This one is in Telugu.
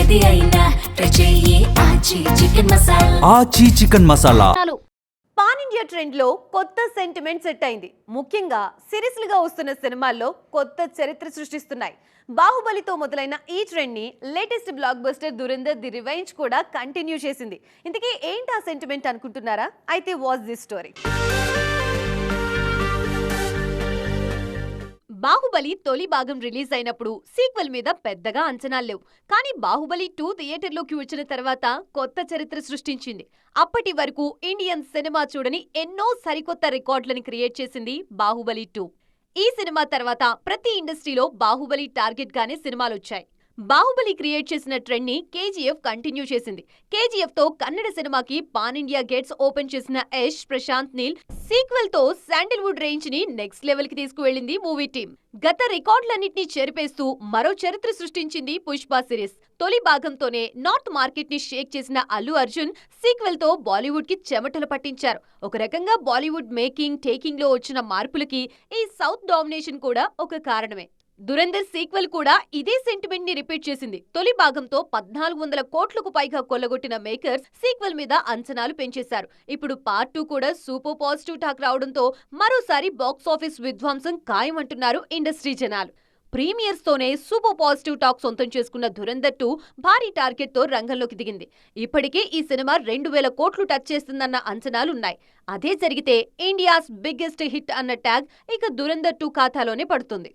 ఏది అయినా ట్రై చెయ్యి ఆచి చికెన్ మసాలా. ఆచి chicken masala. Pan India trend లో కొత్త సెంటిమెంట్ సెట్ అయింది. ముఖ్యంగా సిరీస్లుగా వస్తున్న సినిమాల్లో కొత్త చరిత్ర సృష్టిస్తున్నాయి. బాహుబలితో మొదలైన ఈ ట్రెండ్ ని latest block buster Dhurandhar the revenge కూడా కంటిన్యూ చేసింది. ఇంతకీ ఏంటి ఆ సెంటిమెంట్ అనుకుంటున్నారా? అయితే వాచ్ దిస్ స్టోరీ. బాహుబలి తొలి భాగం రిలీజ్ అయినప్పుడు సీక్వెల్ మీద పెద్దగా అంచనాలు లేవు. కానీ బాహుబలి 2 థియేటర్లోకి వచ్చిన తర్వాత కొత్త చరిత్ర సృష్టించింది. అప్పటి వరకు ఇండియన్ సినిమా చూడని ఎన్నో సరికొత్త రికార్డులను క్రియేట్ చేసింది బాహుబలి 2. ఈ సినిమా తర్వాత ప్రతి ఇండస్ట్రీలో బాహుబలి టార్గెట్ గానే సినిమాలొచ్చాయి. బాహుబలి క్రియేట్ చేసిన ట్రెండ్ ని కేజీఎఫ్ కంటిన్యూ చేసింది. కేజీఎఫ్ తో కన్నడ సినిమాకి పాన్ ఇండియా గేట్స్ ఓపెన్ చేసిన యష్, ప్రశాంత్ నీల్ సీక్వెల్ తో శాండిల్వుడ్ రేంజ్ ని నెక్స్ట్ లెవెల్ కి తీసుకువెళ్లింది మూవీ టీమ్. గత రికార్డులన్నింటినీ చెరిపేస్తూ మరో చరిత్ర సృష్టించింది పుష్ప సిరీస్. తొలి భాగంతోనే నార్త్ మార్కెట్ ని షేక్ చేసిన అల్లు అర్జున్ సీక్వెల్ తో బాలీవుడ్ కి చెమటలు పట్టించారు. ఒక రకంగా బాలీవుడ్ మేకింగ్ టేకింగ్ లో వచ్చిన మార్పులకి ఈ సౌత్ డామినేషన్ కూడా ఒక కారణమే. దురంధర్ సీక్వెల్ కూడా ఇదే సెంటిమెంట్ ని రిపీట్ చేసింది. తొలి భాగంతో 1400 కోట్లకు పైగా కొల్లగొట్టిన మేకర్స్ సీక్వెల్ మీద అంచనాలు పెంచేశారు. ఇప్పుడు పార్ట్ 2 కూడా సూపర్ పాజిటివ్ టాక్ రావడంతో మరోసారి బాక్సాఫీస్ విధ్వంసం ఖాయమంటున్నారు ఇండస్ట్రీ జనాలు. ప్రీమియర్స్ తోనే సూపర్ పాజిటివ్ టాక్ సొంతం చేసుకున్న దురంధర్ 2 భారీ టార్గెట్ తో రంగంలోకి దిగింది. ఇప్పటికే ఈ సినిమా 2000 కోట్లు టచ్ చేస్తుందన్న అంచనాలున్నాయి. అదే జరిగితే ఇండియాస్ బిగ్గెస్ట్ హిట్ అన్న ట్యాగ్ ఇక దురంధర్ 2 ఖాతాలోనే పడుతుంది.